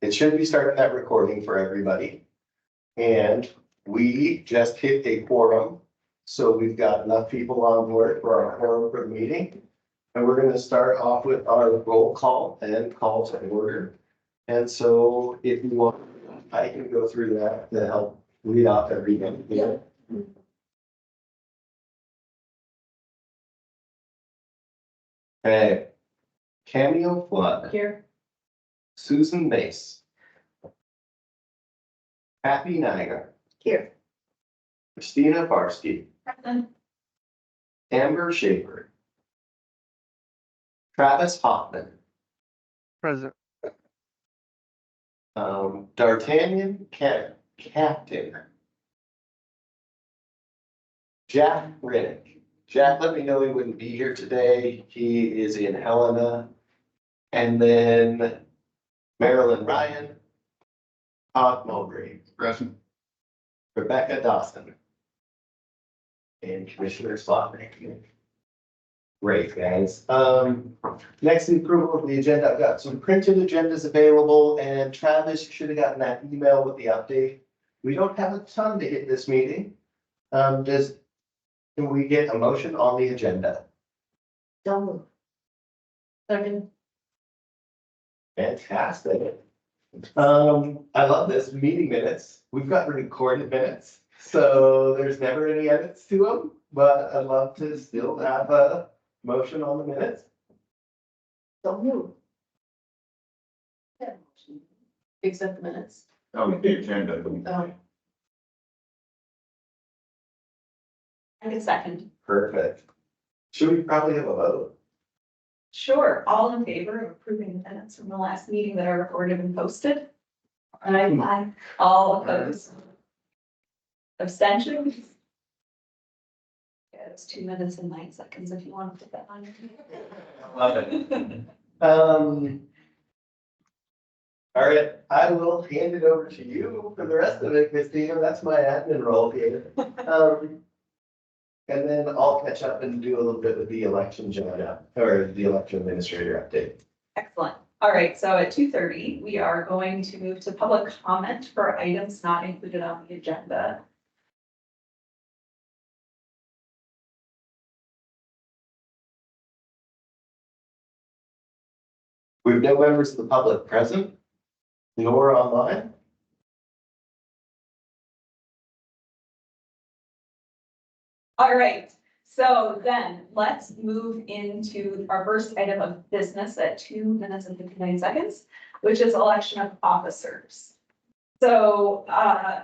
It should be starting that recording for everybody. And we just hit a quorum. So we've got enough people on board for our quorum for the meeting. And we're gonna start off with our roll call and call to order. And so if you want, I can go through that to help lead off everything. Yeah. Okay. Cameo Flood. Here. Susan Mace. Kathy Niger. Here. Christina Barsky. Present. Amber Schaefer. Travis Hoffman. Present. D'Artagnan Captain. Jack Riddick. Jack let me know he wouldn't be here today. He is in Helena. And then Marilyn Ryan. Todd Mowbray. Present. Rebecca Dawson. And Commissioner Slotnick. Great, guys. Next, the approval of the agenda. I've got some printed agendas available, and Travis, you should have gotten that email with the update. We don't have a ton to hit this meeting. Can we get a motion on the agenda? Don't move. Second. Fantastic. I love this, meeting minutes. We've got recorded minutes, so there's never any edits to them, but I'd love to still have a motion on the minutes. Don't move. Accept the minutes. Oh, the agenda. I can second. Perfect. Should we probably have a vote? Sure. All in favor of approving the minutes from the last meeting that are recorded and posted? Aye. All opposed? Abstentions? Yeah, it's 2 minutes and 9 seconds if you want to put that on your. Love it. All right, I will hand it over to you for the rest of it, Christina. That's my admin role here. And then I'll catch up and do a little bit with the election agenda or the election administrator update. Excellent. All right, so at 2:30, we are going to move to public comment for items not included on the agenda. We have no members of the public present, nor online. All right, so then let's move into our first item of business at 2 minutes and 59 seconds, which is election of officers. So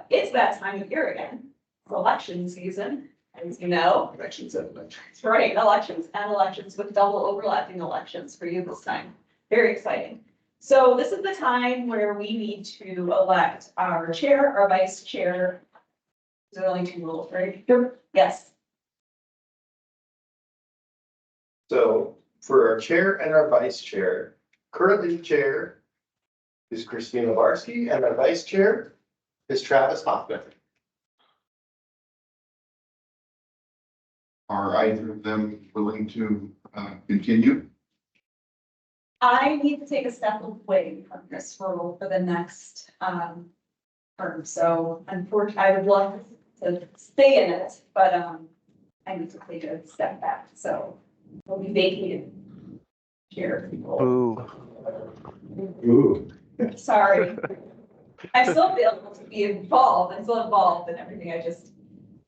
it's that time of year again, it's election season, as you know. Elections and elections. That's right, elections and elections with double overlapping elections for you this time. Very exciting. So this is the time where we need to elect our chair, our vice chair. There's only 2 rules, right? Yes. So for our chair and our vice chair, currently the chair is Christina Barsky and our vice chair is Travis Hoffman. Are either of them willing to continue? I need to take a step away from this role for the next term. So unfortunately, I would love to stay in it, but I need to take a step back. So we'll be vacated here. Ooh. Ooh. Sorry. I still feel able to be involved. I'm still involved in everything. I just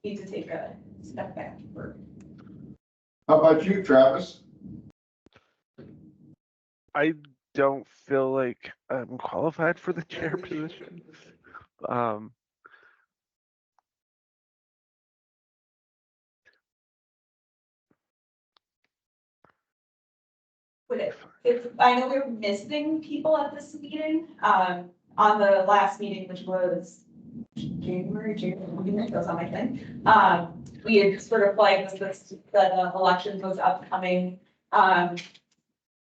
need to take a step back. How about you, Travis? I don't feel like I'm qualified for the chair position. If I know we're missing people at this meeting, on the last meeting, which was January, that goes on my thing. We had sort of flagged this, that elections was upcoming.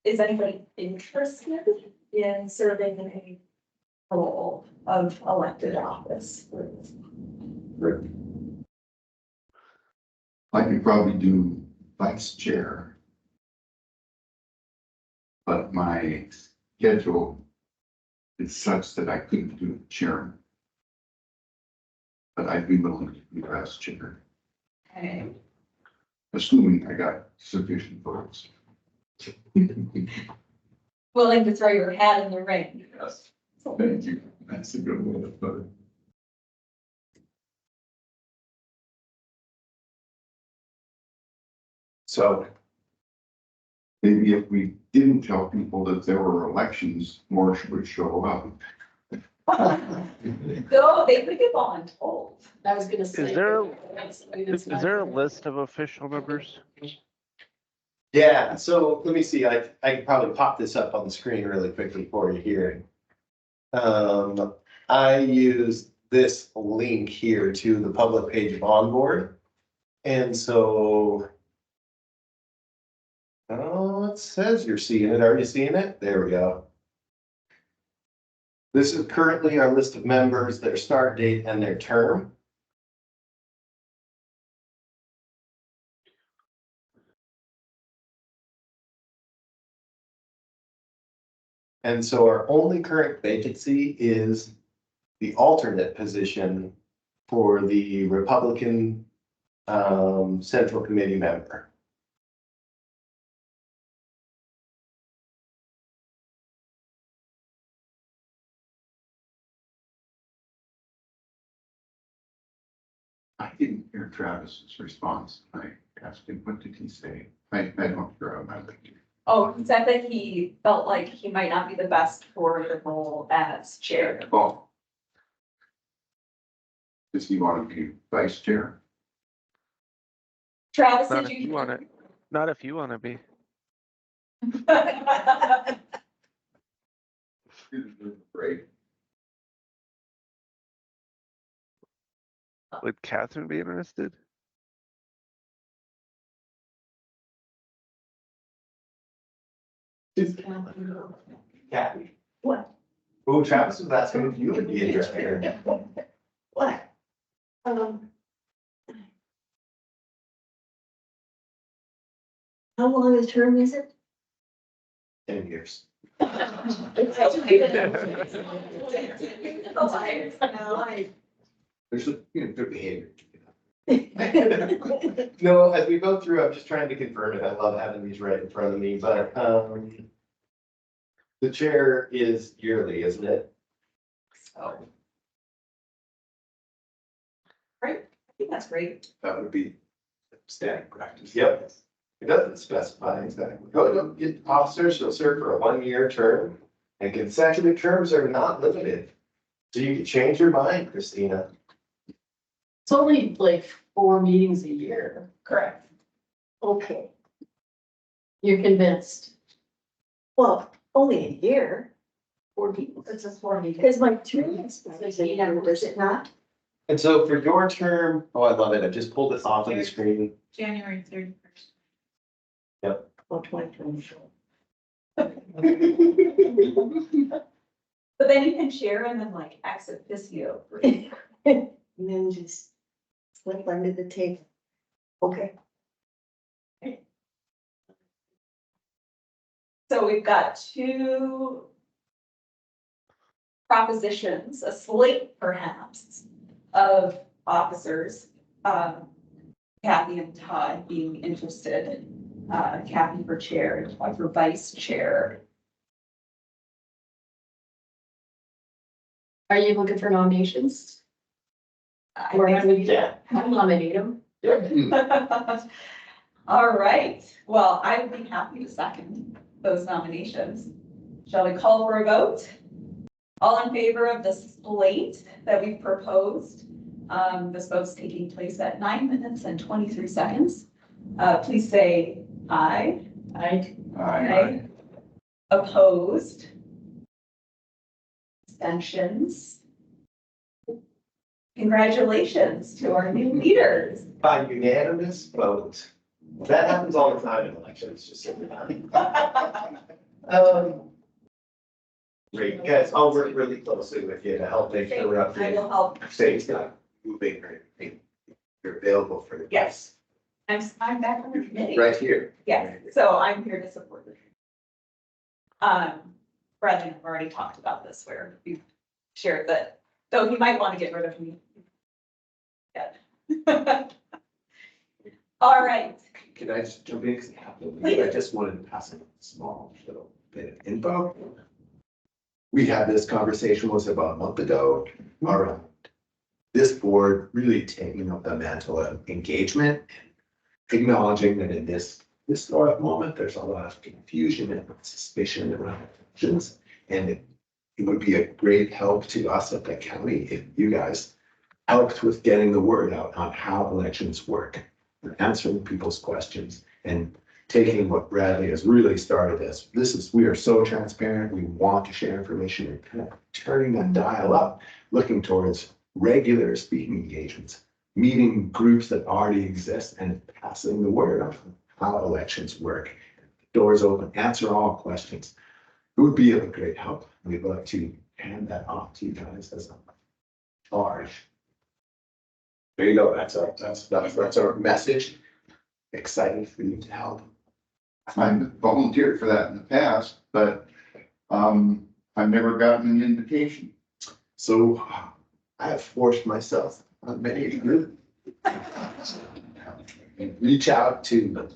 Is anybody interested in serving in a role of elected office? I could probably do vice chair. But my schedule it's such that I couldn't do chair. But I'd be willing to be vice chair, Okay. assuming I got sufficient votes. Willing to throw your hat in the ring. Yes, thank you. That's a good way to put it. So, Maybe if we didn't tell people that there were elections, more would show up. No, they could get voluntold. I was gonna say. Is there a list of official members? yeah, so let me see, I can probably pop this up on the screen really quickly for you here. I use this link here to the public page of Onboard. And so. Oh, it says you're seeing it. Are you seeing it? There we go. This is currently our list of members, their start date and their term. And so our only current vacancy is the alternate position for the Republican Central Committee member. I didn't hear Travis's response. I asked him, what did he say? I don't hear him. I think. Oh, he said that he felt like he might not be the best for the role as chair. Well, does he want to be vice chair? Travis, Not did if you you? want it. Not if you want to be. Great. Would Catherine be interested? Kathy. What? Oh, Travis was asking if you would be interested. What? How long a term is it? 10 years. There's a good behavior. No, as we go through, I'm just trying to confirm it. I love having these right in front of me, but the chair is yearly, isn't it? So Right, I think that's great. that would be standard practice. Yep. It doesn't specify exactly. Officers shall serve for a 1-year term, and consecutive terms are not limited. So you can change your mind, Christina. It's only like 4 meetings a year. Correct. Okay. You're convinced? Well, only a year. 4 meetings. It's just 4 meetings. Because my term is, is it not? And so for your term, oh, I love it. I just pulled this off of the screen. January 31st. Oh, 2024. But then you can share and then like ex officio. And then just slip under the table. Okay. So we've got 2 propositions, a slate perhaps of officers. Kathy and Todd being interested, Kathy for chair and Todd for vice chair. Are you looking for nominations? I Or think how do we Yeah. nominate them? All right, well, I would be happy to second those nominations. Shall we call for a vote? All in favor of the slate that we've proposed? This vote's taking place at 9 minutes and 23 seconds. Please say aye. I, Opposed? Abstentions? Congratulations to our new leaders. By unanimous vote. That happens all the time in elections, just so you know. Great, you guys, I'll work really closely with you to help make sure we're up I will to help. state's not moving or anything. You're available for the. Yes. I'm back on the committee. Right here. Yes, so I'm here to support the. Bradley and I have already talked about this, where we shared that, though he might want to get rid of me. Yeah. All right. Can I just jump in? 'Cause I just wanted to pass a small little bit of info. We had this conversation, was about a month ago, around this board really taking up the mantle of engagement, acknowledging that in this historic moment, there's a lot of confusion and suspicion around elections. And it would be a great help to us at the county if you guys helped with getting the word out on how elections work, answering people's questions, and taking what Bradley has really started as, we are so transparent, we want to share information, and kind of turning that dial up, looking towards regular speaking engagements, meeting groups that already exist and passing the word on how elections work. Doors open, answer all questions. It would be of great help. We'd like to hand that off to you guys as a charge. There you go. That's our message. Excited for you to help. I've volunteered for that in the past, but I've never gotten an invitation. So I have forced myself on many groups. Reach out to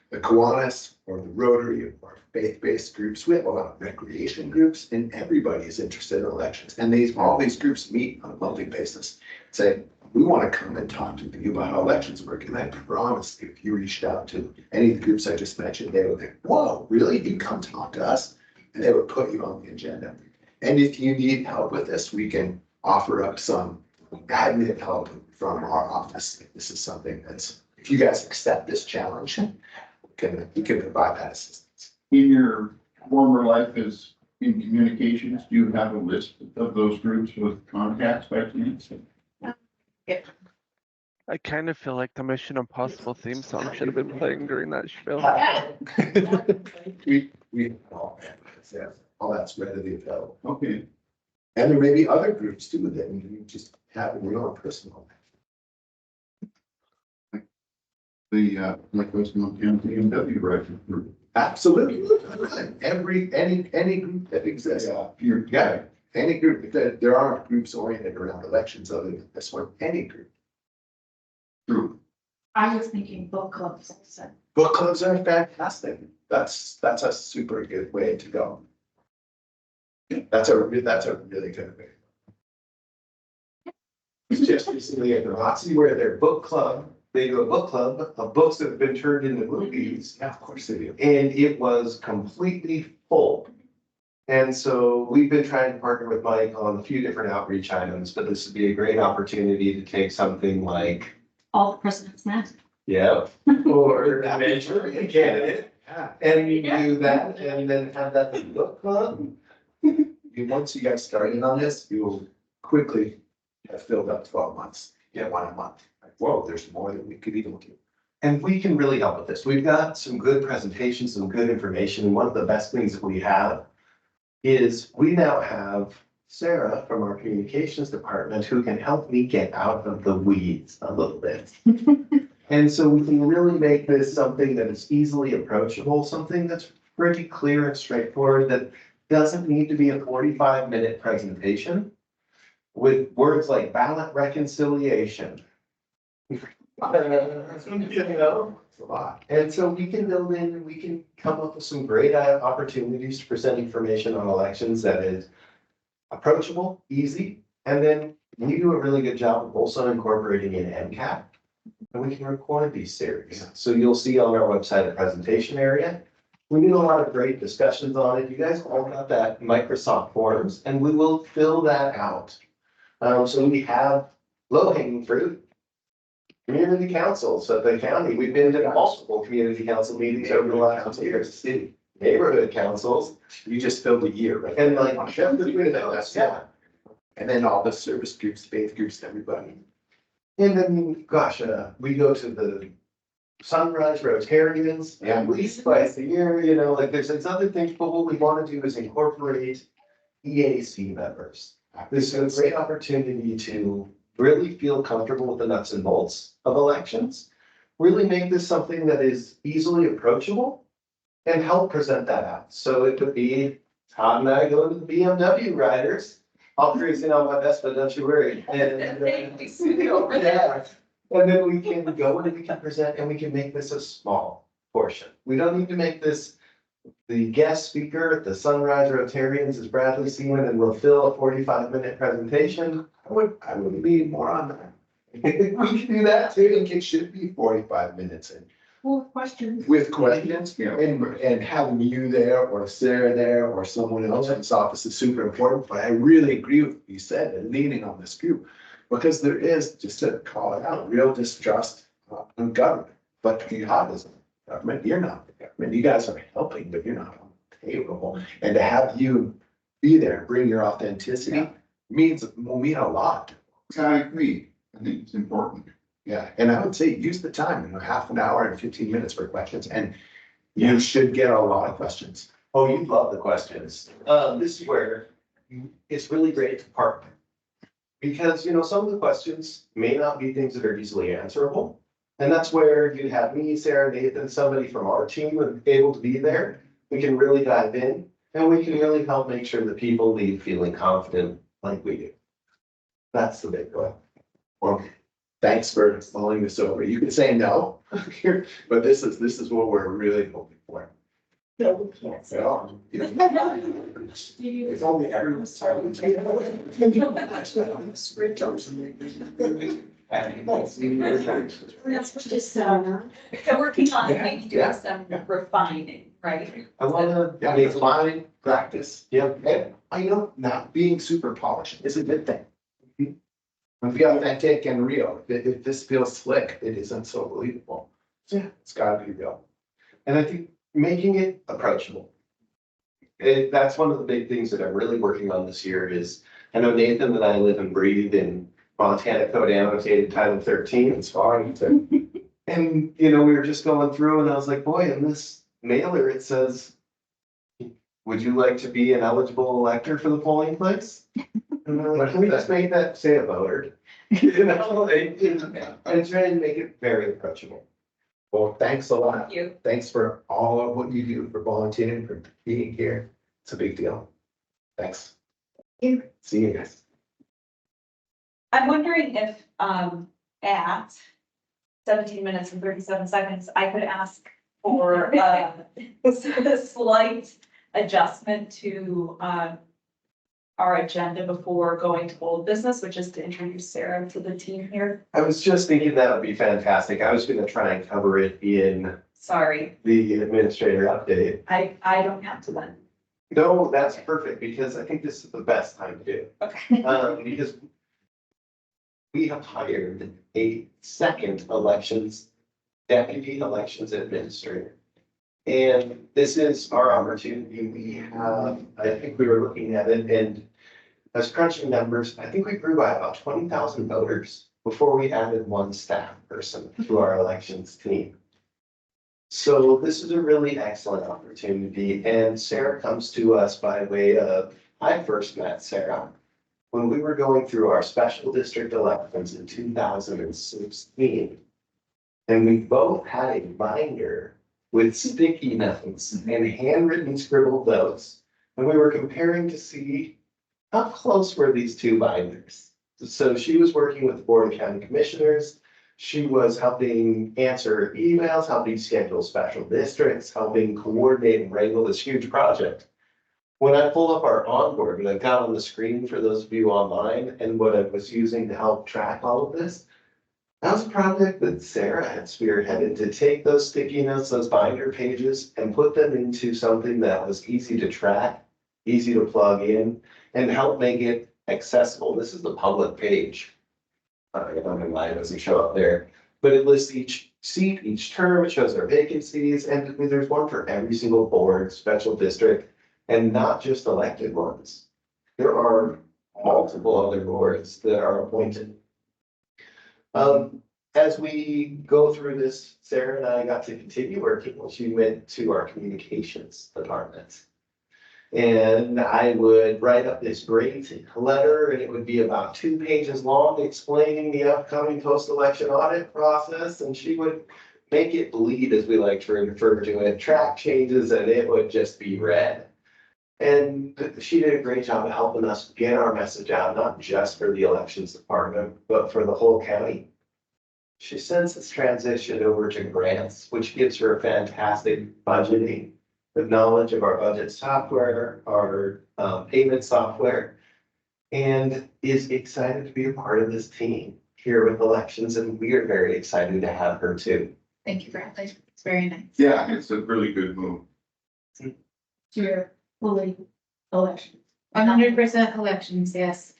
the Kiwanis or the Rotary or faith-based groups. We have a lot of recreation groups, and everybody is interested in elections. And all these groups meet on a monthly basis. Say, we want to come and talk to you about how elections work. And I promise if you reached out to any of the groups I just mentioned, they would think, whoa, really? You come talk to us? And they would put you on the agenda. And if you need help with this, we can offer up some admin help from our office. This is something that's, if you guys accept this challenge, we can provide that assistance. In your former life as in communications, do you have a list of those groups with contacts by chance? I kind of feel like the Mission Impossible theme song should have been playing during that show. We all that's readily available. Okay. And there may be other groups too that you just have in your own personal. The like those Montana BMW rifle group. Absolutely. Any group that exists. Yeah, any group. There aren't groups oriented around elections other than this one. Any group. True. I was thinking book clubs, so. Book clubs are fantastic. That's a super good way to go. That's a really good way. Just recently at the Nazi where their book club, they do a book club of books that have been turned into movies. Yeah, of course they do. And it was completely full. And so we've been trying to partner with Mike on a few different outreach items, but this would be a great opportunity to take something like. All the president's men. Yeah, or a Manchurian candidate, and you do that, and then have that in the book club. Once you guys started on this, you will quickly have filled up 12 months, get one a month. Like, whoa, there's more that we could even do. And we can really help with this. We've got some good presentations, some good information, and one of the best things that we have is we now have Sarah from our communications department who can help me get out of the weeds a little bit. And so we can really make this something that is easily approachable, something that's pretty clear and straightforward, that doesn't need to be a 45-minute presentation with words like ballot reconciliation. You know, it's a lot. And so we can build in, we can come up with some great opportunities to present information on elections that is approachable, easy, and then we do a really good job of also incorporating in NCAP, and we can record these series. So you'll see on our website a presentation area. We do a lot of great discussions on it. You guys all got that Microsoft Forms, and we will fill that out. So we have low-hanging fruit. Community councils at the county. We've been to multiple community council meetings over the last years. City neighborhood councils. You just filled a year, right? And like, Yeah. And then all the service groups, faith groups, everybody. and then, gosh, we go to the Sunrise Rotarians at least twice a year, you know, like there's other things, but what we want to do is incorporate EAC members. This is a great opportunity to really feel comfortable with the nuts and bolts of elections, really make this something that is easily approachable and help present that out. So it would be Todd and I go to the BMW riders. I'll cruising on my best, but don't you worry. We see you over there. Yeah. And then we can go and we can present and we can make this a small portion. We don't need to make this the guest speaker, the Sunrise Rotarians, as Bradley Seaman, and we'll fill a 45-minute presentation. I would lean more on that. We can do that too. I think it should be 45 minutes and Well, questions. with questions Yeah. and having you there or Sarah there or someone else in this office is super important. But I really agree with what you said and leaning on this group. Because there is, just to call it out, real distrust in government. But you have this government, you're not the government. You guys are helping, but you're not on the payroll. And to have you be there, bring your authenticity will mean a lot. I agree. I think it's important. Yeah, and I would say use the time, half an hour and 15 minutes for questions, and you should get a lot of questions. Oh, you love the questions. This is where it's really great to partner. Because, some of the questions may not be things that are easily answerable. And that's where you have me, Sarah, Nathan, somebody from our team able to be there. We can really dive in and we can really help make sure that people leave feeling confident like we do. That's the big goal. Well, thanks for mulling this over. You can say no, but this is what we're really hoping for. No, we can't say. So, It's only everyone's time. That's just, So working on maybe doing some refining, right? I wanna Yeah, make it's fine, practice. Yep. And I know not being super polished is a good thing. Be authentic and real. If this feels slick, it isn't so believable. So, yeah, it's gotta be real. And I think making it approachable. That's one of the big things that I'm really working on this year is, I know Nathan and I live and breathe in Montana Code Annotated Title 13. It's fine to. And, we were just going through and I was like, boy, in this mailer, it says, would you like to be an eligible elector for the polling place? And they're like, can we just make that say a voter? And try and make it very approachable. Well, thanks a lot. Thank you. Thanks for all of what you do, for volunteering, for being here. It's a big deal. Thanks. you. See you guys. I'm wondering if, at 17 minutes and 37 seconds, I could ask for, a slight adjustment to, our agenda before going to old business, which is to introduce Sarah to the team here. I was just thinking that would be fantastic. I was gonna try and cover it in Sorry, the administrator update. I don't have to then. No, that's perfect, because I think this is the best time to do it. Okay. Because we have hired a second deputy elections administrator. And this is our opportunity. We have, I think we were looking at it and as crunching numbers, I think we grew by about 20,000 voters before we added one staff person to our elections team. So this is a really excellent opportunity, and Sarah comes to us by way of, I first met Sarah when we were going through our special district elections in 2016. And we both had a binder with sticky notes and handwritten scribbled notes. And we were comparing to see how close were these two binders. So she was working with the Board of County Commissioners. She was helping answer emails, helping schedule special districts, helping coordinate and wrangle this huge project. When I pulled up our onboard and I got on the screen for those of you online and what I was using to help track all of this, that was a project that Sarah had spearheaded to take those sticky notes, those binder pages, and put them into something that was easy to track, easy to plug in, and help make it accessible. This is the public page. I don't know why it doesn't show up there, but it lists each seat, each term, it shows our vacancies, and there's one for every single board, special district, and not just elected ones. There are multiple other boards that are appointed. As we go through this, Sarah and I got to continue working. She went to our communications department. And I would write up this great letter, and it would be about 2 pages long explaining the upcoming post-election audit process. And she would make it bleed, as we like to refer to it, track changes, and it would just be read. And she did a great job of helping us get our message out, not just for the elections department, but for the whole county. She since has transitioned over to grants, which gives her a fantastic budgeting, the knowledge of our budget software, our payment software, and is excited to be a part of this team here with elections, and we are very excited to have her too. Thank you, Bradley. It's very nice. Yeah, it's a really good move. You're fully election. 100% elections, yes.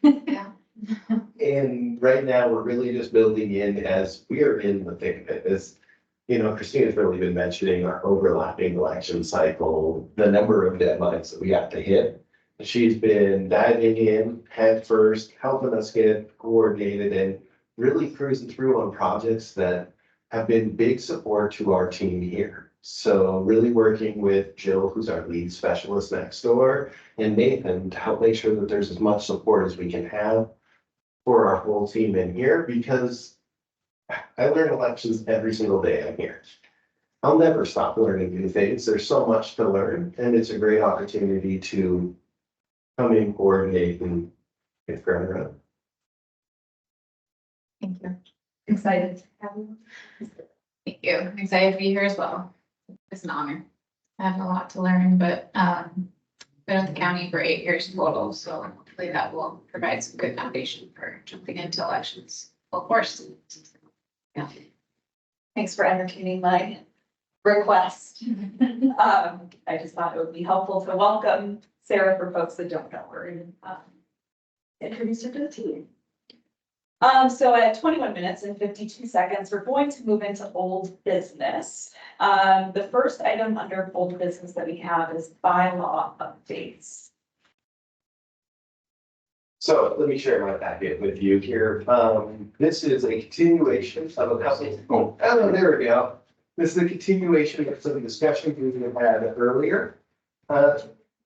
Yeah. And right now, we're really just building in as we are in the thick of it. As you know, Christina's really been mentioning our overlapping election cycle, the number of deadlines that we have to hit. She's been diving in head first, helping us get coordinated and really cruising through on projects that have been big support to our team here. So really working with Jill, who's our lead specialist next door, and Nathan to help make sure that there's as much support as we can have for our whole team in here, because I learn elections every single day I'm here. I'll never stop learning new things. There's so much to learn, and it's a great opportunity to come in, coordinate, and get thrown around. Thank you. Excited to have you. Thank you. I'm excited to be here as well. It's an honor. I have a lot to learn, but been with the county for 8 years total, so hopefully that will provide some good foundation for jumping into elections. Of course. Yeah. Thanks for entertaining my request. I just thought it would be helpful to welcome Sarah for folks that don't know her and introduce her to the team. So at 21 minutes and 52 seconds, we're going to move into old business. The first item under old business that we have is bylaw updates. So let me share my packet with you here. This is a continuation of a couple. Oh, there we go. This is a continuation of some discussions we had earlier.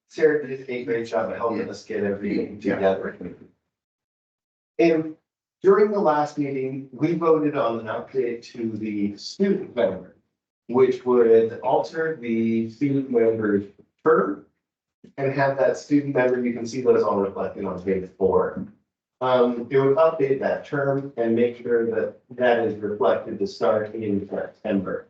Sarah did a great job of helping us get everything together. And during the last meeting, we voted on an update to the student member, which would alter the student member's term and have that student member, you can see those all reflected on page 4. It would update that term and make sure that that is reflected to start in September.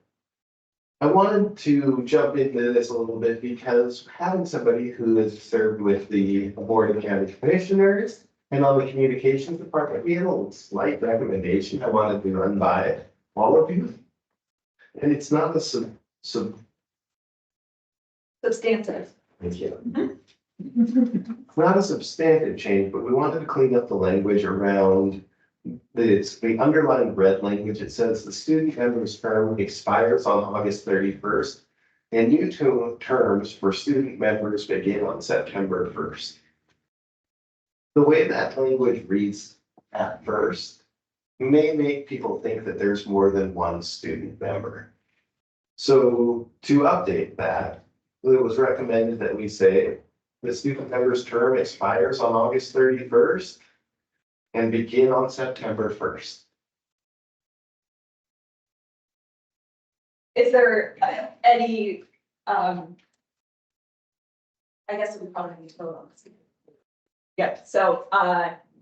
I wanted to jump into this a little bit because having somebody who has served with the Board of County Commissioners and on the communications department, we had a slight recommendation I wanted to run by all of you. And it's not a Substantive. Thank you. It's not a substantive change, but we wanted to clean up the language around the underlined red language. It says the student member's term expires on August 31st and new terms for student members begin on September 1st. The way that language reads at first may make people think that there's more than one student member. So to update that, it was recommended that we say the student member's term expires on August 31st and begin on September 1st. Is there any, I guess we probably need to vote on this. Yep, so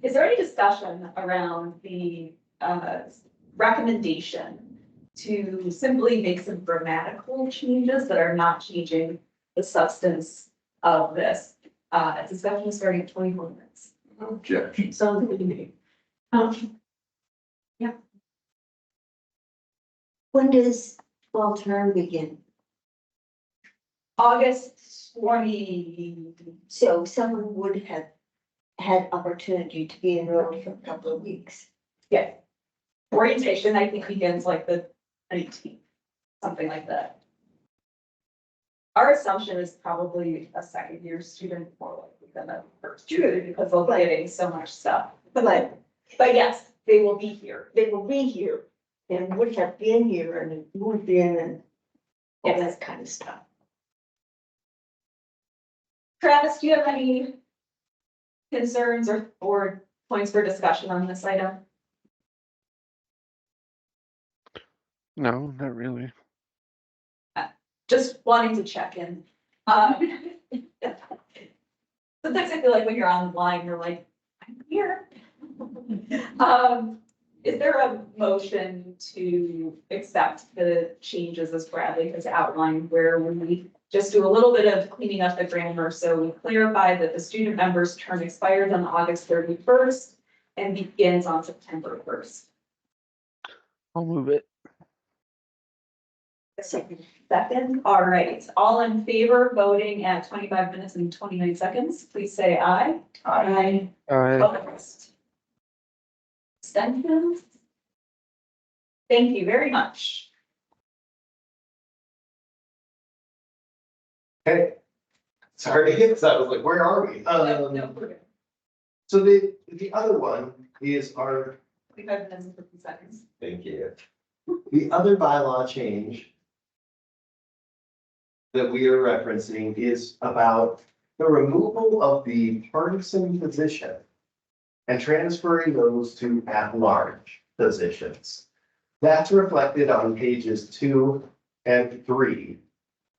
is there any discussion around the recommendation to simply make some grammatical changes that are not changing the substance of this? Discussion is starting at 24 minutes. Objection. Sounds good to me. Yeah. When does fall term begin? August 20. So someone would have had opportunity to be enrolled for a couple of weeks. Yeah. Orientation, I think, begins like the 19th, something like that. Our assumption is probably a second year student more likely than a first year because they'll be getting so much stuff. But yes, they will be here. They will be here and would have been here and moved in and all Yes. that kind of stuff. Travis, do you have any concerns or points for discussion on this item? No, not really. Just wanting to check in. Sometimes I feel like when you're online, you're like, I'm here. Is there a motion to accept the changes as Bradley has outlined, where we just do a little bit of cleaning up the grammar? So we clarify that the student member's term expires on August 31st and begins on September 1st. I'll move it. Second. Second, all right, all in favor, voting at 25 minutes and 29 seconds, please say aye. Aye. Opposed? Abstentions? Thank you very much. Okay. Sorry, because I was like, where are we? No, we're good. So the other one is our, 25 minutes and 50 seconds. thank you. The other bylaw change that we are referencing is about the removal of the partisan position and transferring those to at-large positions. That's reflected on pages 2 and 3.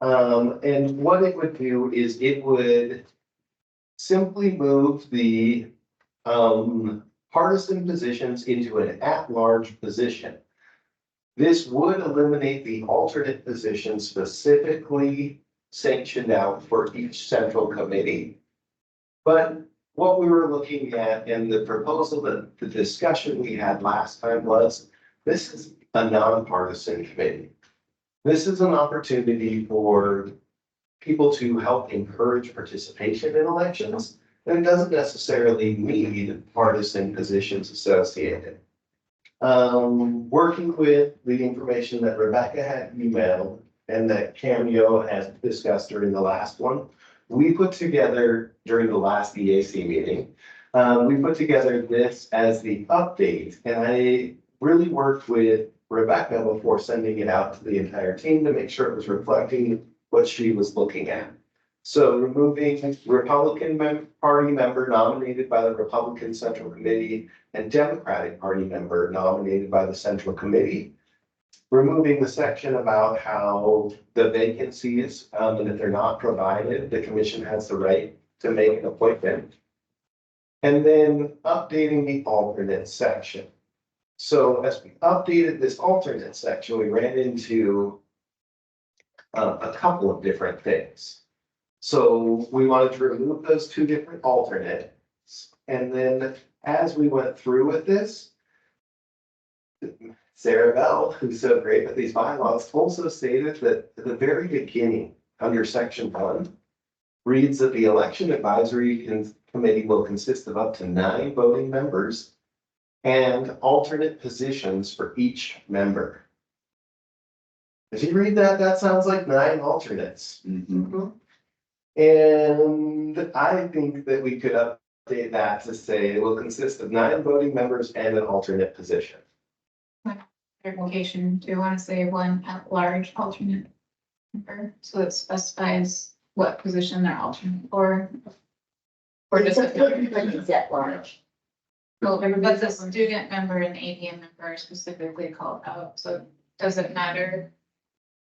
And what it would do is it would simply move the partisan positions into an at-large position. This would eliminate the alternate position specifically sanctioned out for each central committee. But what we were looking at in the proposal, that the discussion we had last time was, this is a nonpartisan committee. This is an opportunity for people to help encourage participation in elections, and it doesn't necessarily need partisan positions associated. Working with the information that Rebecca had emailed and that Cameo has discussed during the last one, we put together during the last EAC meeting, we put together this as the update, and I really worked with Rebecca before sending it out to the entire team to make sure it was reflecting what she was looking at. So removing Republican Party member nominated by the Republican Central Committee and Democratic Party member nominated by the Central Committee. Removing the section about how the vacancies, and if they're not provided, the commission has the right to make an appointment. And then updating the alternate section. So as we updated this alternate section, we ran into a couple of different things. So we wanted to remove those two different alternates. And then as we went through with this, Sarah Bell, who's so great with these bylaws, also stated that at the very beginning, under section 1, reads that the election advisory committee will consist of up to 9 voting members and alternate positions for each member. If you read that, that sounds like 9 alternates. And I think that we could update that to say it will consist of 9 voting members and an alternate position. Clarification, do you want to say one at-large alternate member? So it specifies what position they're alternate for? Or just Everybody's at large. well, but the student member and ADM member are specifically called out, so does it matter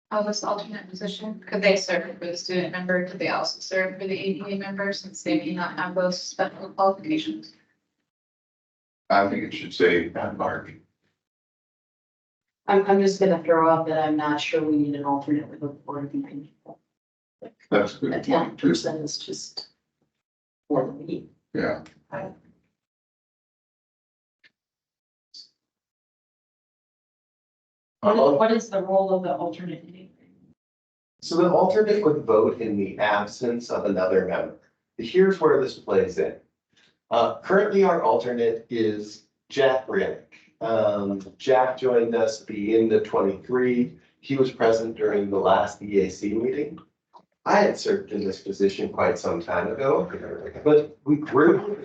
how this alternate position? Could they serve for the student member? Could they also serve for the ADA member since they may not have those special qualifications? I think it should say at large. I'm just gonna throw out that I'm not sure we need an alternate with a board meeting. That's a good A point, 10% is just more than we need. Yeah. What is the role of the alternate? So the alternate would vote in the absence of another member. Here's where this plays in. Currently, our alternate is Jack Riddick. Jack joined us at the end of 23. He was present during the last EAC meeting. I had served in this position quite some time ago, but we grew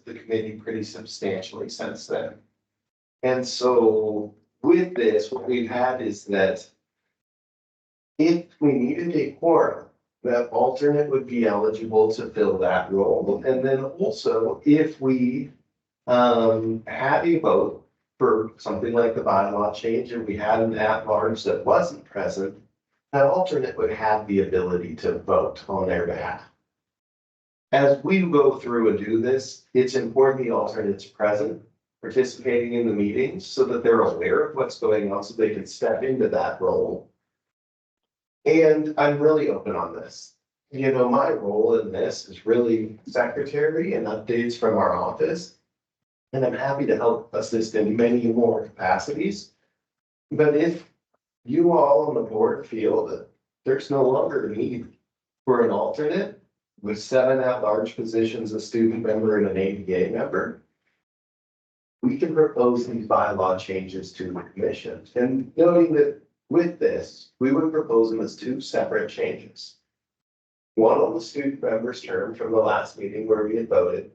the committee pretty substantially since then. And so with this, what we've had is that if we needed a quorum, that alternate would be eligible to fill that role. And then also, if we had a vote for something like the bylaw change, and we had an at-large that wasn't present, An alternate would have the ability to vote on their behalf. As we go through and do this, it's important the alternate's present, participating in the meetings so that they're aware of what's going on, so they can step into that role. And I'm really open on this. You know, my role in this is really secretary and updates from our office. And I'm happy to help assist in many more capacities. But if you all on the board feel that there's no longer a need for an alternate with 7 at-large positions, a student member and an ADA member, we can propose these bylaw changes to the commission. And noting that with this, we would propose them as 2 separate changes. One on the student member's term from the last meeting where we had voted,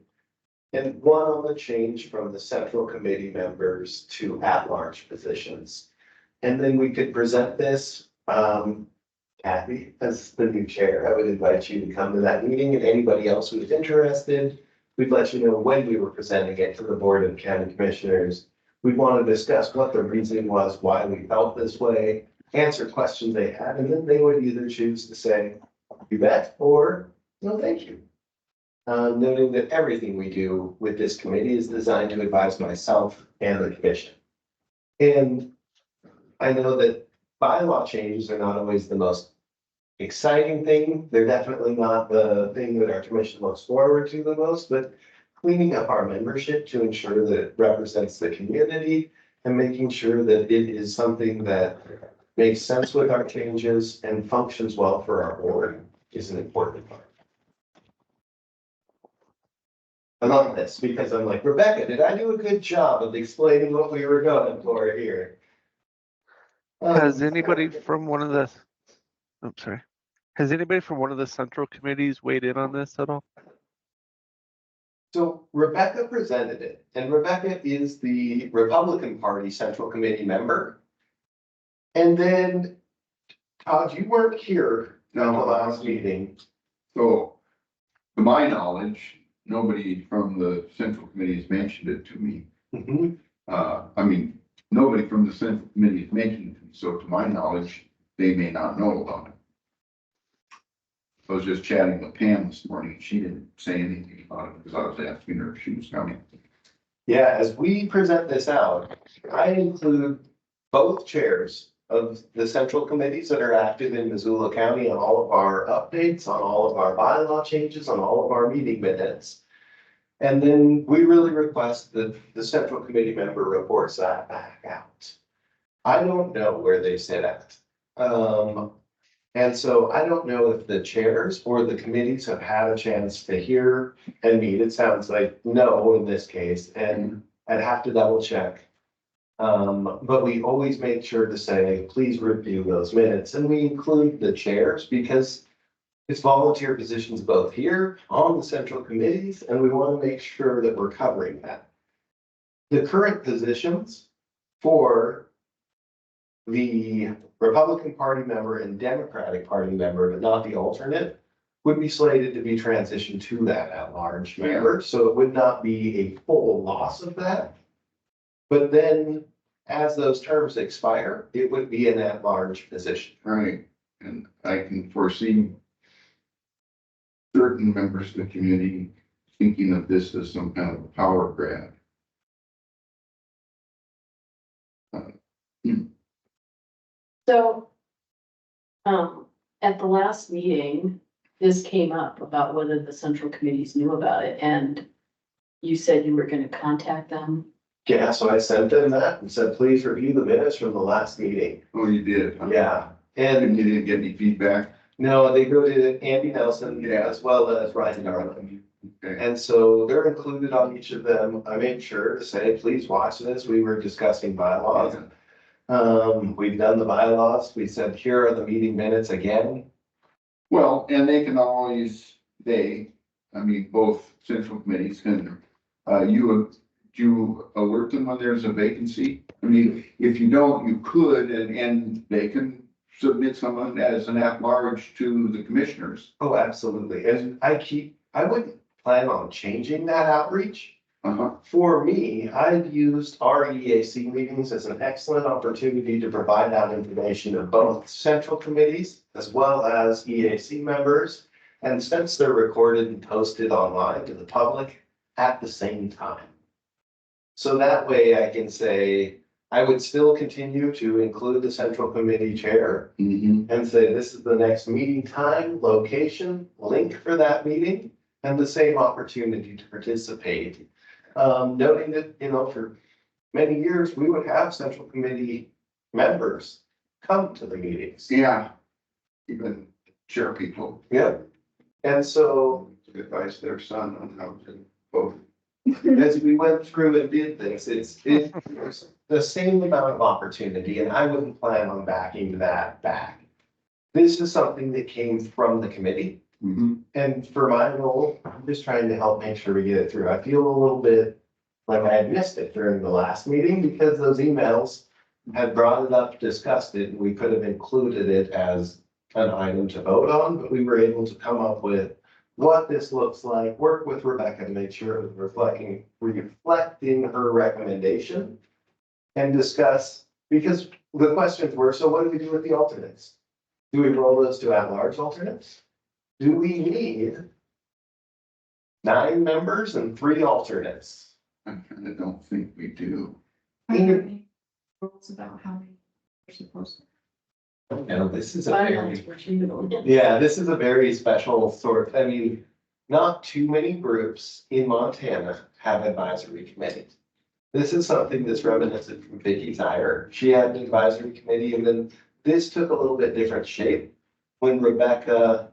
and one on the change from the central committee members to at-large positions. And then we could present this, Kathy, as the new chair, I would invite you to come to that meeting, and anybody else who's interested, we'd let you know when we were presenting it to the Board of County Commissioners. We want to discuss what the reason was, why we felt this way, answer questions they had, and then they would either choose to say, you bet, or no, thank you. Noting that everything we do with this committee is designed to advise myself and the commission. And I know that bylaw changes are not always the most exciting thing. They're definitely not the thing that our commission looks forward to the most, but cleaning up our membership to ensure that it represents the community and making sure that it is something that makes sense with our changes and functions well for our board is an important part. I love this because I'm like, Rebecca, did I do a good job of explaining what we were going for here? Has anybody from one of the, I'm sorry, has anybody from one of the central committees weighed in on this at all? So Rebecca presented it, and Rebecca is the Republican Party Central Committee member. And then, Todd, you weren't here at the last meeting. So, to my knowledge, nobody from the central committee has mentioned it to me. Mhm. I mean, nobody from the central committee has mentioned it to me, so to my knowledge, they may not know about it. I was just chatting with Pam this morning, she didn't say anything about it because I was asking her if she was coming. Yeah, as we present this out, I include both chairs of the central committees that are active in Missoula County on all of our updates, on all of our bylaw changes, on all of our meeting minutes. And then we really request that the central committee member reports that back out. I don't know where they sit at. And so I don't know if the chairs or the committees have had a chance to hear and meet. It sounds like no in this case, and I'd have to double check. But we always make sure to say, please review those minutes, and we include the chairs because it's volunteer positions both here on the central committees, and we want to make sure that we're covering that. The current positions for the Republican Party member and Democratic Party member, but not the alternate, would be slated to be transitioned to that at-large member, so it would not be a full loss of that. But then, as those terms expire, it would be an at-large position. Right, and I can foresee certain members of the community thinking of this as some kind of a power grab. So, at the last meeting, this came up about whether the central committees knew about it, and you said you were gonna contact them. Yeah, so I sent them that and said, please review the minutes from the last meeting. Oh, you did? Huh? Yeah, And and you didn't get any feedback? no, they go to Andy Nelson, as well as Ryan Darling. Okay. And so they're included on each of them. I made sure to say, please watch this. We were discussing bylaws. We've done the bylaws. We said, here are the meeting minutes again. Well, and they can always, I mean, both central committees can, you alert them when there's a vacancy? I mean, if you don't, you could, and they can submit someone as an at-large to the commissioners. Oh, absolutely. And I wouldn't plan on changing that outreach. For me, I've used our EAC meetings as an excellent opportunity to provide that information to both central committees as well as EAC members. And since they're recorded and posted online to the public at the same time. So that way I can say, I would still continue to include the central committee chair and say, this is the next meeting time, location, link for that meeting, and the same opportunity to participate. Noting that, for many years, we would have central committee members come to the meetings. Yeah. Even chair people Yeah. And so advise their son on how to vote. as we went through and did this, it's the same amount of opportunity, and I wouldn't plan on backing that back. This is something that came from the committee. And for my role, I'm just trying to help make sure we get it through. I feel a little bit like I had missed it during the last meeting because those emails had brought it up, discussed it, and we could have included it as an item to vote on, but we were able to come up with what this looks like, work with Rebecca to make sure it was reflecting her recommendation and discuss, because the questions were, so what do we do with the alternates? Do we roll those to at-large alternates? Do we need 9 members and 3 alternates? I kind of don't think we do. Rules about how many are supposed to. No, this is a this is a very special sort, not too many groups in Montana have advisory committees. This is something that's reminiscent from Vicky's hire. She had an advisory committee, and then this took a little bit different shape when Rebecca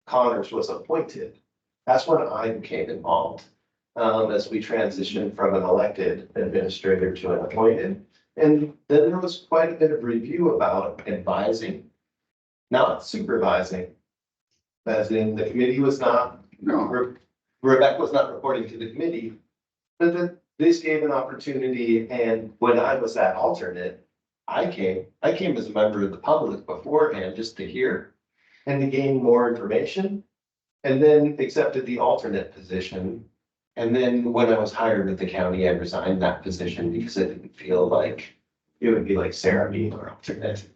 Connors was appointed. That's when I became involved, as we transitioned from an elected administrator to an appointed. And then there was quite a bit of review about advising, not supervising. As in, the committee was not, Rebecca was not reporting to the committee. But this gave an opportunity, and when I was that alternate, I came as a member of the public beforehand just to hear and to gain more information. And then accepted the alternate position. And then when I was hired with the county, I resigned that position because I didn't feel like it would be like Sarah being our alternate.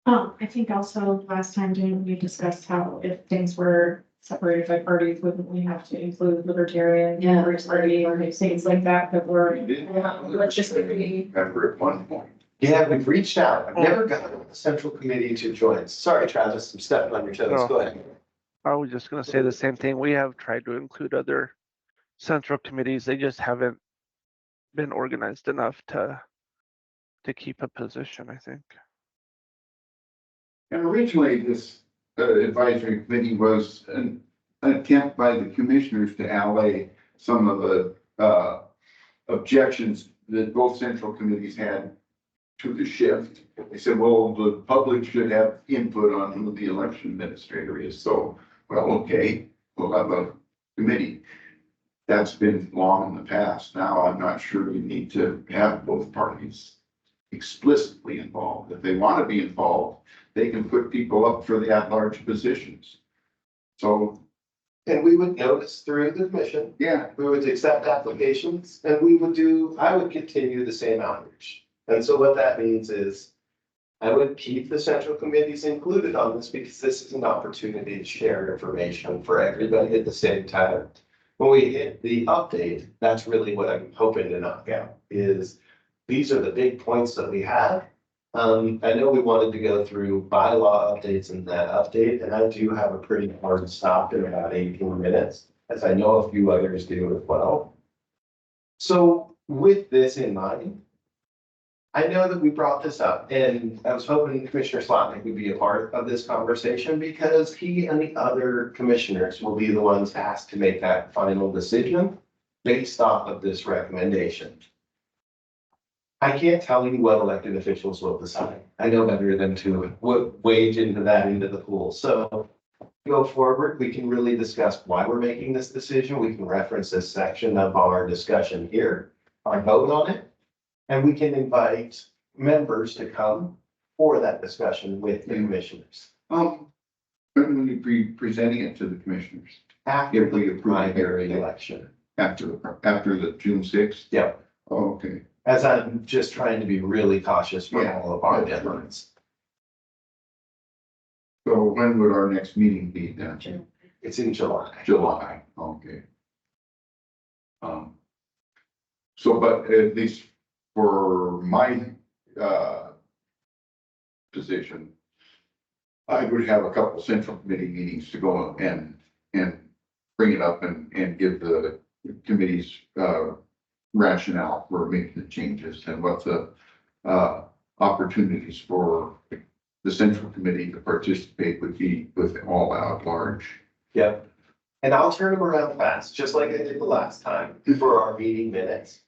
I think also last time, Jane, we discussed how if things were separated by parties, wouldn't we have to include libertarian, First Party, or things like that, that were, let's just be. Remember at one point. Yeah, we've reached out. I've never gotten the central committee to join. Sorry, Travis, I'm stepping on your toes. No. Go ahead. I was just gonna say the same thing. We have tried to include other central committees. They just haven't been organized enough to keep a position, I think. And originally, this advisory committee was an attempt by the commissioners to allay some of the objections that both central committees had to the shift. They said, well, the public should have input on who the election administrator is. So, well, okay, we'll have a committee. That's been long in the past. Now, I'm not sure you need to have both parties explicitly involved. If they want to be involved, they can put people up for the at-large positions. So. And we would notice through the commission. Yeah. We would accept applications, and I would continue the same outreach. And so what that means is I would keep the central committees included on this because this is an opportunity to share information for everybody at the same time. When we hit the update, that's really what I'm hoping to knock out is these are the big points that we have. I know we wanted to go through bylaw updates in that update, and I do have a pretty hard stop in about 18 minutes, as I know a few others do as well. So with this in mind, I know that we brought this up, and I was hoping Commissioner Slotnick would be a part of this conversation because he and the other commissioners will be the ones asked to make that final decision based off of this recommendation. I can't tell you what elected officials will decide. I know better than to wade into the pool. So go forward, we can really discuss why we're making this decision. We can reference this section of our discussion here, our vote on it. And we can invite members to come for that discussion with the commissioners. When will you be presenting it to the commissioners? After If we the approve primary it. election. After the June 6th? Yep. Oh, okay. As I'm just trying to be really cautious for Yeah. all of our deadlines. So when would our next meeting be then? It's in July. July, okay. So, but at least for my, position, I would have a couple central committee meetings to go and bring it up and give the committee's, rationale for making the changes and what the, opportunities for the central committee to participate would be with all at large. Yep. And I'll turn them around fast, just like I did the last time for our meeting minutes.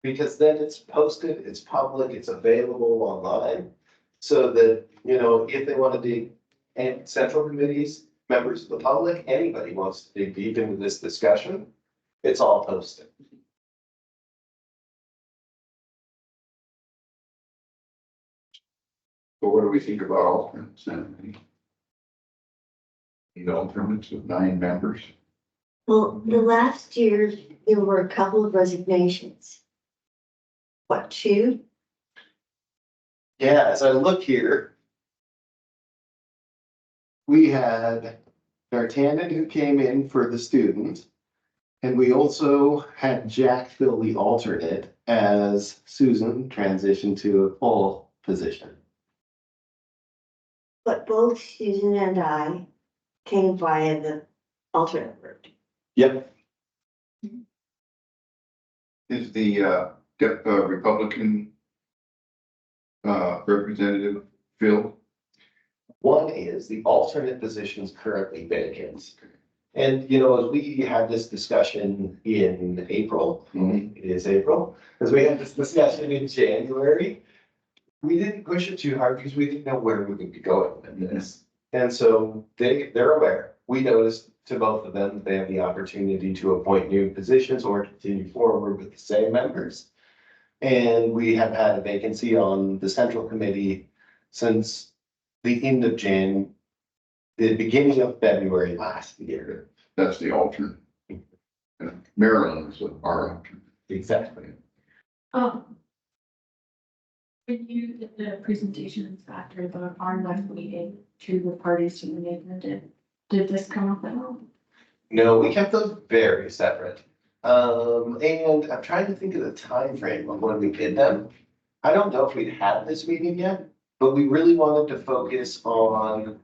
Because then it's posted, it's public, it's available online. So that, you know, if they want to dig, and central committees, members of the public, anybody wants to dig deep into this discussion, it's all posted. So what do we think about alternates then? Need alternates of 9 members? Well, the last year, there were a couple of resignations. What, 2? Yeah, as I look here. We had D'Artagnan who came in for the student. And we also had Jack fill the alternate as Susan transitioned to a full position. But both Susan and I came via the alternate route. Yep. Is the Republican representative filled? One is the alternate position is currently vacant. And, you know, as we had this discussion in April, it is April, as we had this discussion in January, we didn't push it too hard because we didn't know where we would be going with this. And so they're aware. We noticed to both of them that they have the opportunity to appoint new positions or continue forward with the same members. And we have had a vacancy on the central committee since the end of the beginning of February last year. That's the alternate. And Maryland is our alternate. Exactly. When you did the presentations after our last meeting to the parties to the neighborhood, did this come up at all? No, we kept those very separate. And I'm trying to think of the time frame of when we did them. I don't know if we'd had this meeting yet, but we really wanted to focus on,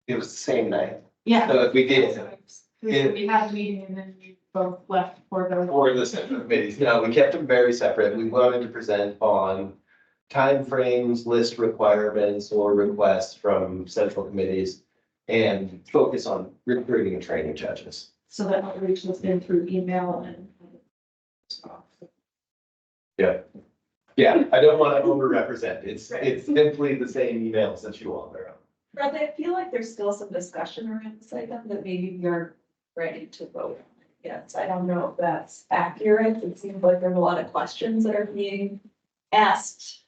it was the same night. Yeah. So if we did, We had a meeting and then we both left for the. for the central committees, no, we kept them very separate. We wanted to present on timeframes, list requirements or requests from central committees and focus on recruiting and training judges. So that outreach has been through email and. Yeah, I don't want to over-represent. It's simply the same emails that you all are on. But I feel like there's still some discussion around this item that maybe we aren't ready to vote on yet. I don't know if that's accurate. It seems like there's a lot of questions that are being asked.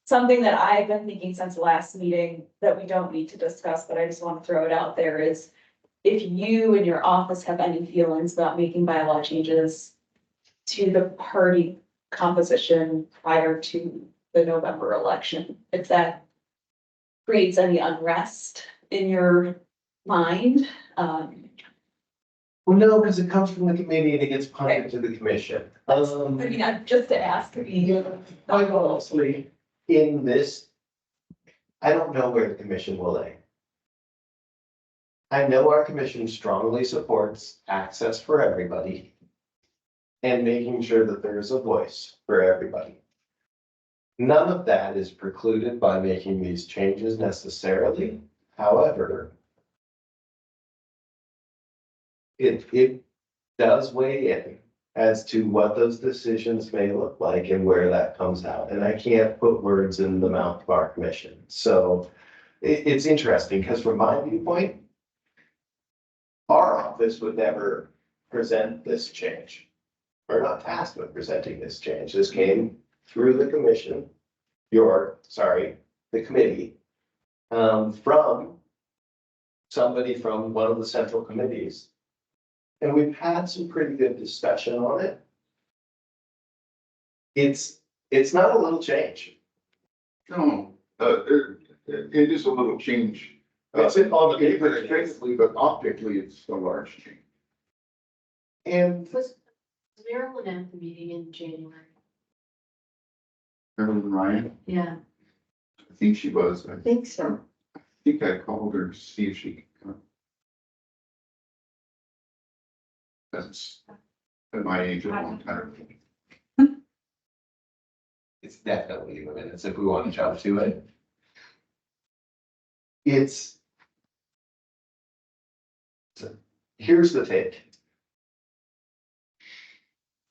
Something that I've been thinking since the last meeting that we don't need to discuss, but I just want to throw it out there is if you and your office have any feelings about making bylaw changes to the party composition prior to the November election, if that creates any unrest in your mind. Well, no, because it comes from the committee and it gets punted to the commission. I mean, just to ask me. Quite honestly, in this, I don't know where the commission will lay. I know our commission strongly supports access for everybody and making sure that there's a voice for everybody. None of that is precluded by making these changes necessarily. However, it does weigh in as to what those decisions may look like and where that comes out. And I can't put words in the mouth of our commission. So it's interesting because from my viewpoint, our office would never present this change. We're not tasked with presenting this change. This came through the commission, the committee, from somebody from one of the central committees. And we've had some pretty good discussion on it. It's not a little change. No, it is a little change. It's on the paper, it is. Technically, but optically, it's a large change. And Was Marilyn at the meeting in January? Carolyn Ryan, Yeah, I think she was, I I think so. think I called her to see if she could come. That's at my age, a long time. It's definitely in the minutes if we want to jump to it. Here's the thing.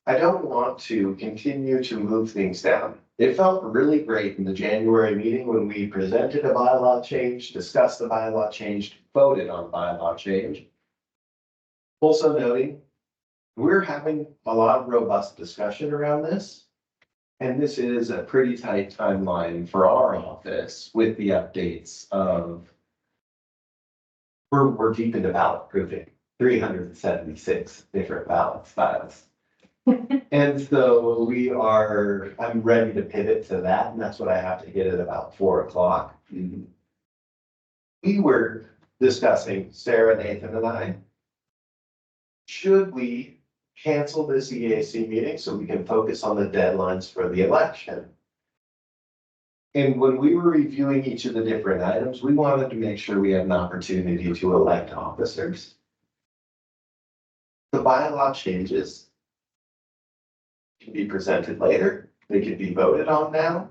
I don't want to continue to move things down. It felt really great in the January meeting when we presented a bylaw change, discussed the bylaw change, voted on bylaw change. Also noting, we're having a lot of robust discussion around this. And this is a pretty tight timeline for our office with the updates of. We're deep into ballot proofing, 376 different ballot styles. And so I'm ready to pivot to that, and that's what I have to hit at about 4 o'clock. We were discussing, Sarah, Nathan and I, should we cancel this EAC meeting so we can focus on the deadlines for the election? And when we were reviewing each of the different items, we wanted to make sure we had an opportunity to elect officers. The bylaw changes can be presented later. They can be voted on now.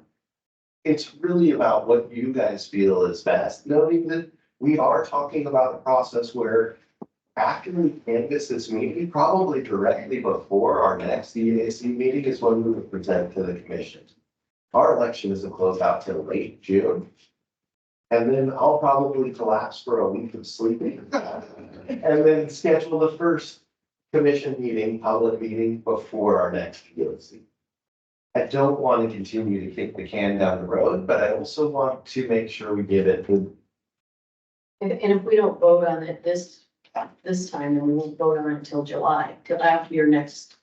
It's really about what you guys feel is best, noting that we are talking about a process where after we canvass this meeting, probably directly before our next EAC meeting is when we will present to the commission. Our election isn't closed out till late June. And then I'll probably collapse for a week of sleeping. And then schedule the first commission meeting, public meeting before our next EAC. I don't want to continue to kick the can down the road, but I also want to make sure we give it the. And if we don't vote on it this time, then we won't vote on it until July, till after your next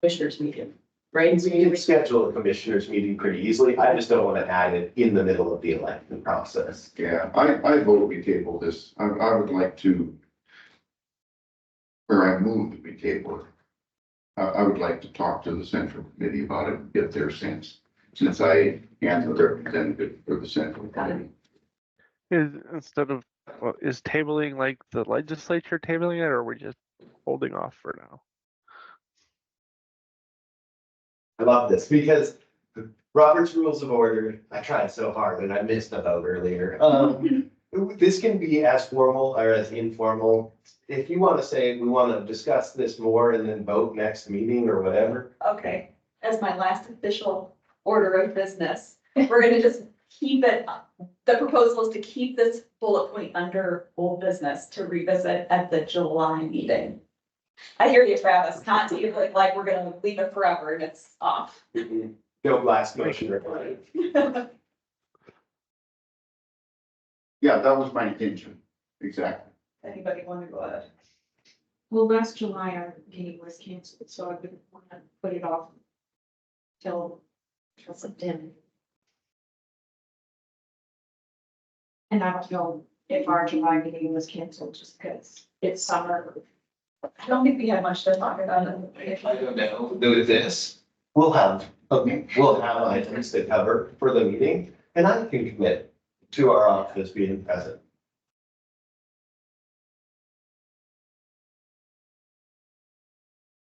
commissioners meeting, right? We can schedule a commissioners meeting pretty easily. I just don't want to add it in the middle of the election process. Yeah, I vote we table this. I would like to. Or I move that we table it. I would like to talk to the central committee about it, and get their sense, since I am the representative for the central committee. Is tabling like the legislature tabling it, or are we just holding off for now? I love this because Robert's Rules of Order, I tried so hard and I missed a vote earlier. This can be as formal or as informal. If you want to say we want to discuss this more and then vote next meeting or whatever. Okay, as my last official order of business, we're gonna just keep it, the proposal is to keep this bullet point under old business to revisit at the July meeting. I hear you, Travis, not to you, like we're gonna leave it forever and it's off. No blast motion required. Yeah, that was my intention, exactly. Anybody want to go ahead? Well, last July, our meeting was canceled, so I didn't want to put it off till September. And I don't know if our July meeting was canceled just because it's summer. I don't think we had much to talk about. I don't know, do this. We'll have items to cover for the meeting and I can commit to our office being present.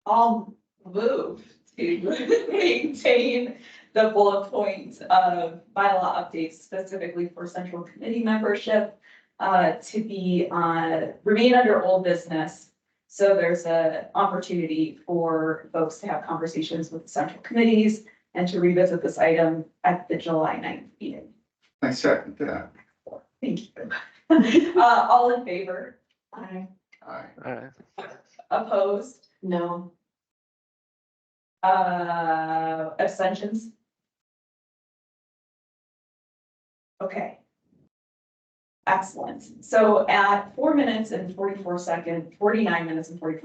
I'll move to maintain the bullet point of bylaw updates specifically for central committee membership to be remain under old business. So there's an opportunity for folks to have conversations with the central committees and to revisit this item at the July 9th meeting. I second that. Thank you. All in favor? Aye. Aye. Opposed? No, Abstentions? Okay. Excellent. So at 49 minutes and 44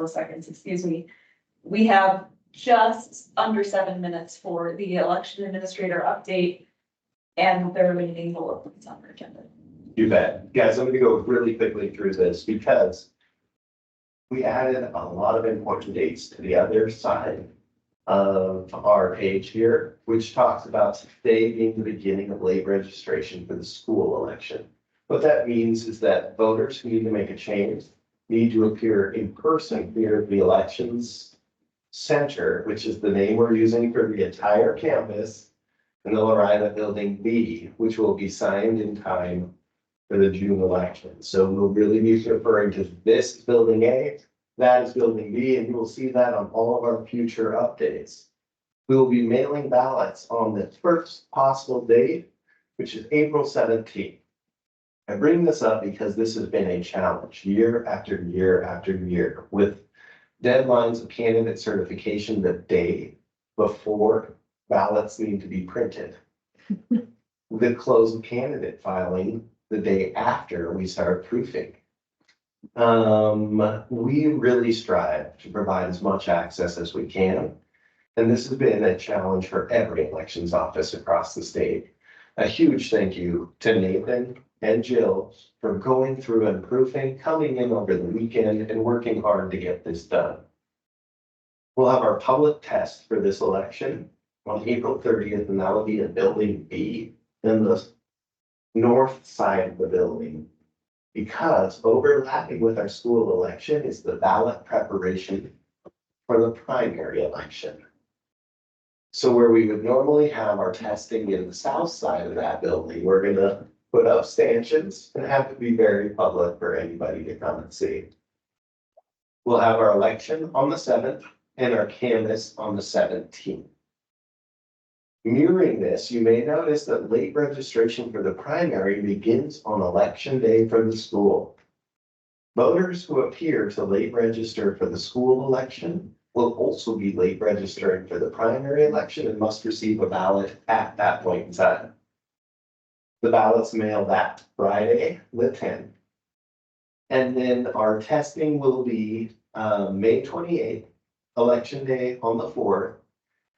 seconds, excuse me, we have just under 7 minutes for the election administrator update and the remaining bullet points on our agenda. You bet. Guys, I'm gonna go really quickly through this because we added a lot of important dates to the other side of our page here, which talks about today being the beginning of late registration for the school election. What that means is that voters who need to make a change need to appear in person here at the elections center, which is the name we're using for the entire campus, in the Lorida Building B, which will be signed in time for the June election. So we'll really be referring to this building A, that is building B, and you will see that on all of our future updates. We will be mailing ballots on the first possible date, which is April 17th. I bring this up because this has been a challenge year after year after year with deadlines of candidate certification the day before ballots need to be printed. The close of candidate filing the day after we start proofing. We really strive to provide as much access as we can. And this has been a challenge for every elections office across the state. A huge thank you to Nathan and Jill for going through and proofing, coming in over the weekend and working hard to get this done. We'll have our public test for this election on April 30th, and that will be in building B in the north side of the building. Because overlapping with our school election is the ballot preparation for the primary election. So where we would normally have our testing in the south side of that building, we're gonna put up stanchions and have it be very public for anybody to come and see. We'll have our election on the 7th and our canvass on the 17th. Mirroring this, you may notice that late registration for the primary begins on election day for the school. Voters who appear to late register for the school election will also be late registering for the primary election and must receive a ballot at that point in time. The ballots mailed that Friday, the 10th. And then our testing will be May 28th, election day on the 4th.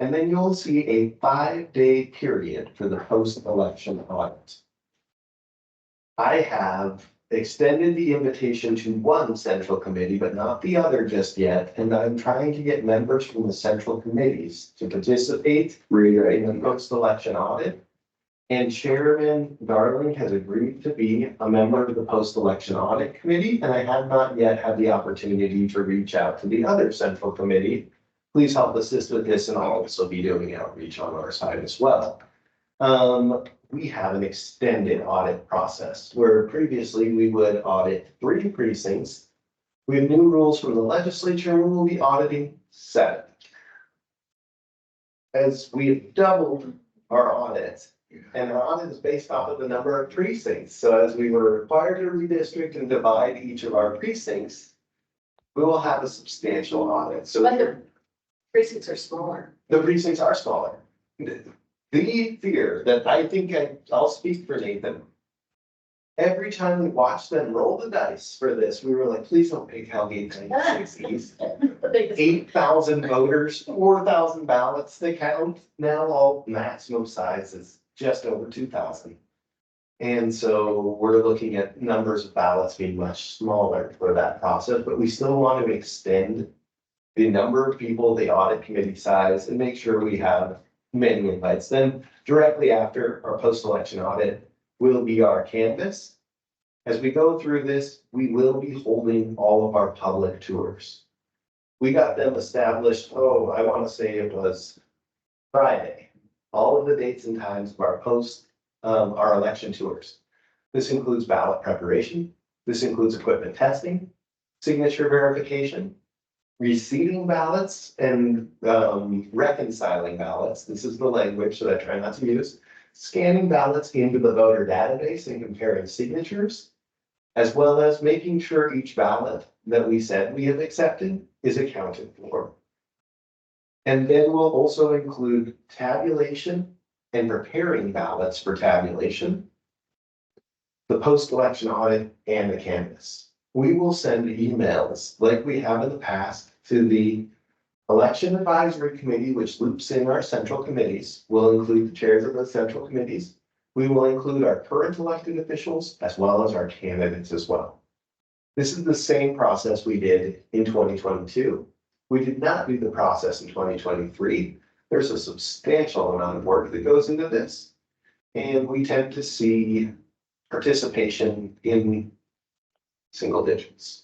And then you'll see a 5-day period for the post-election audit. I have extended the invitation to one central committee, but not the other just yet. And I'm trying to get members from the central committees to participate in the post-election audit. And Chairman Darling has agreed to be a member of the post-election audit committee, and I have not yet had the opportunity to reach out to the other central committee. Please help assist with this, and I'll also be doing outreach on our side as well. We have an extended audit process where previously we would audit 3 precincts. We have new rules from the legislature, and we will be auditing 7. As we have doubled our audit, and our audit is based off of the number of precincts. So as we were required to redistrict and divide each of our precincts, we will have a substantial audit. So But the precincts are smaller. the precincts are smaller. The fear that I think I'll speak for Nathan. Every time we watched them roll the dice for this, we were like, please don't make Hellgate 1960s. 8,000 voters, 4,000 ballots they count. Now all maximum size is just over 2,000. And so we're looking at numbers of ballots being much smaller for that process, but we still want to extend the number of people, the audit committee size, and make sure we have many invites. Then directly after our post-election audit will be our canvas. As we go through this, we will be holding all of our public tours. We got them established, I want to say it was Friday. All of the dates and times of our election tours. This includes ballot preparation. This includes equipment testing, signature verification, receiving ballots and reconciling ballots. This is the language that I try not to use. Scanning ballots into the voter database and comparing signatures, as well as making sure each ballot that we said we have accepted is accounted for. And then we'll also include tabulation and preparing ballots for tabulation. the post-election audit, and the canvas. We will send emails like we have in the past to the election advisory committee, which loops in our central committees. We'll include the chairs of the central committees. We will include our current elected officials as well as our candidates as well. This is the same process we did in 2022. We did not do the process in 2023. There's a substantial amount of work that goes into this. And we tend to see participation in single digits.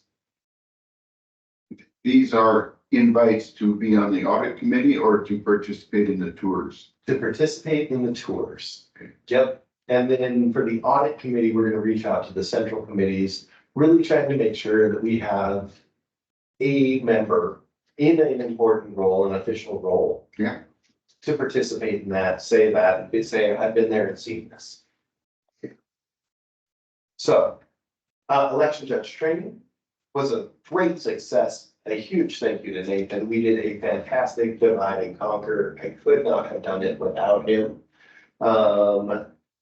These are invites to be on the audit committee or to participate in the tours? To participate in the tours. Yep. And then for the audit committee, we're gonna reach out to the central committees, really trying to make sure that we have a member in an important role, an official role. Yeah. To participate in that, say I've been there and seen this. So, election judge training was a great success. A huge thank you to Nathan. We did a fantastic divide and conquer. I could not have done it without him.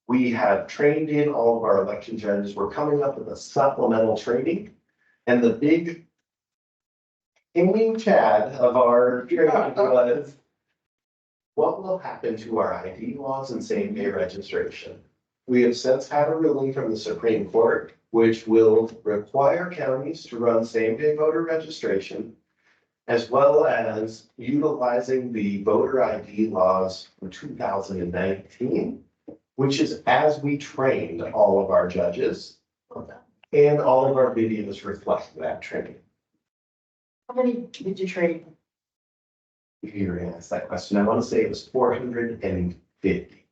We have trained in all of our election judges. We're coming up with a supplemental training. And the big hanging chad of our training was, what will happen to our ID laws and same-day registration? We have since had a ruling from the Supreme Court, which will require counties to run same-day voter registration, as well as utilizing the voter ID laws from 2019, which is as we trained all of our judges, and all of our videos reflect that training. How many did you train? If you were to ask that question, I want to say it was 450.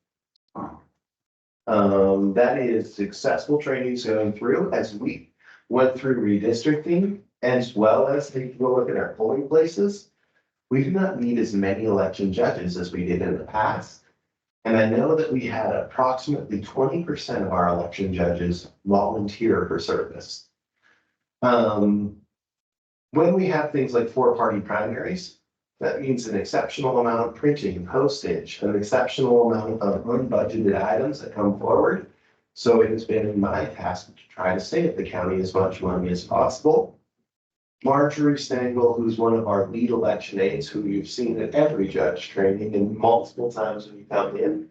That is successful trainings going through as we went through redistricting, as well as taking a look at our polling places. We do not need as many election judges as we did in the past. And I know that we had approximately 20% of our election judges volunteer for service. When we have things like 4-party primaries, that means an exceptional amount of printing, postage, an exceptional amount of unbudgeted items that come forward. So it has been my task to try to save the county as much money as possible. Marjorie Stengel, who's one of our lead election aides, who you've seen at every judge training and multiple times when you come in,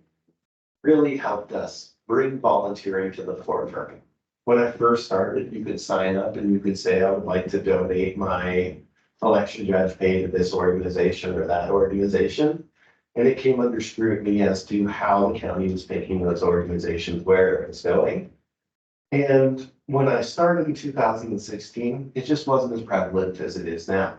really helped us bring volunteering to the forefront. When I first started, you could sign up and you could say, I would like to donate my election judge pay to this organization or that organization. And it came under scrutiny as to how the county was picking those organizations, where it was going. And when I started in 2016, it just wasn't as prevalent as it is now.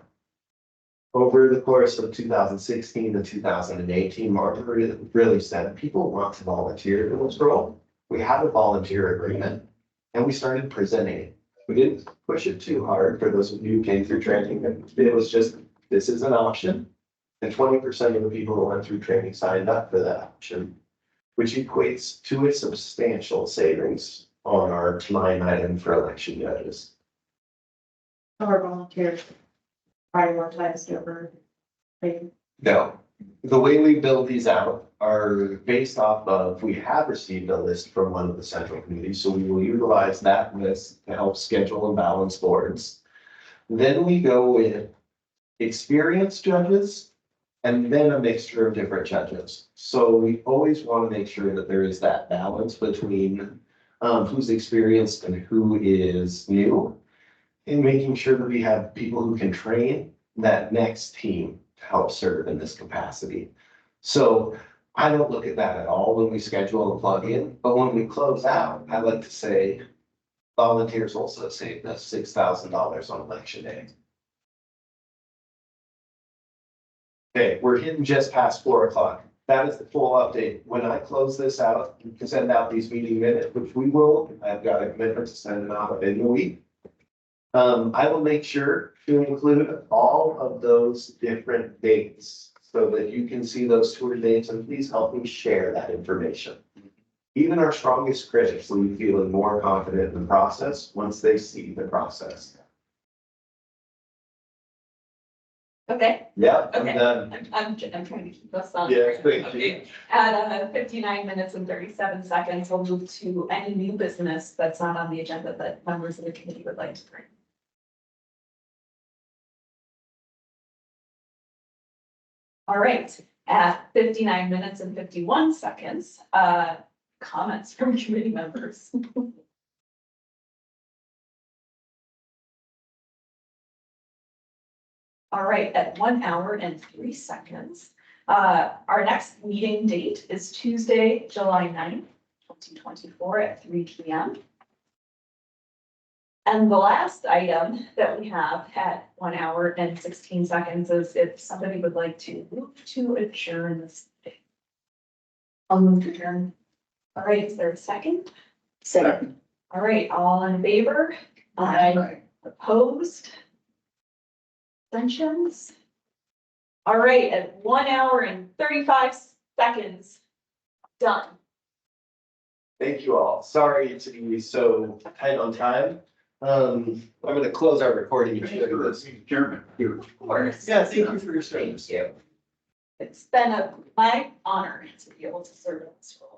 Over the course of 2016 to 2018, Marjorie really said, people want to volunteer in this role. We have a volunteer agreement and we started presenting it. We didn't push it too hard for those of you who came through training. It was just, this is an option. And 20% of the people who went through training signed up for that option, which equates to a substantial savings on our line item for election judges. Or volunteers prioritized over. No, the way we build these out are based off of, we have received a list from one of the central committees, so we will utilize that list to help schedule and balance boards. Then we go with experienced judges and then a mixture of different judges. So we always want to make sure that there is that balance between who's experienced and who is new, and making sure that we have people who can train that next team to help serve in this capacity. So I don't look at that at all when we schedule a plug-in, but when we close out, I like to say volunteers also saved us $6,000 on election day. Okay, we're hitting just past 4 o'clock. That is the full update. When I close this out, you can send out these meeting minutes, which we will. I've got a commitment to send them out in a week. I will make sure to include all of those different dates so that you can see those tour dates, and please help me share that information. Even our strongest critics will be feeling more confident in the process once they see the process. Okay, Yeah, I'm Okay. done. I'm trying to keep us on. Yeah, thank you. Okay. At 59 minutes and 37 seconds, we'll move to any new business that's not on the agenda that members of the committee would like to bring. All right, at 59 minutes and 51 seconds, comments from committee members. All right, at 1 hour and 3 seconds, our next meeting date is Tuesday, July 9th, 2024 at 3 p.m. And the last item that we have at 1 hour and 16 seconds is if somebody would like to move to adjourn this. Meeting. I'll move to adjourn. All right, is there a second? Second. All right, all in favor? Aye. Opposed? Abstentions? All right, at 1 hour and 35 seconds, done. Thank you all. Sorry to be so tight on time. I'm gonna close our recording. if you look at this. Chairman. Of course. Yeah, thank you for your Thank service. you. It's been my honor to be able to serve in this role.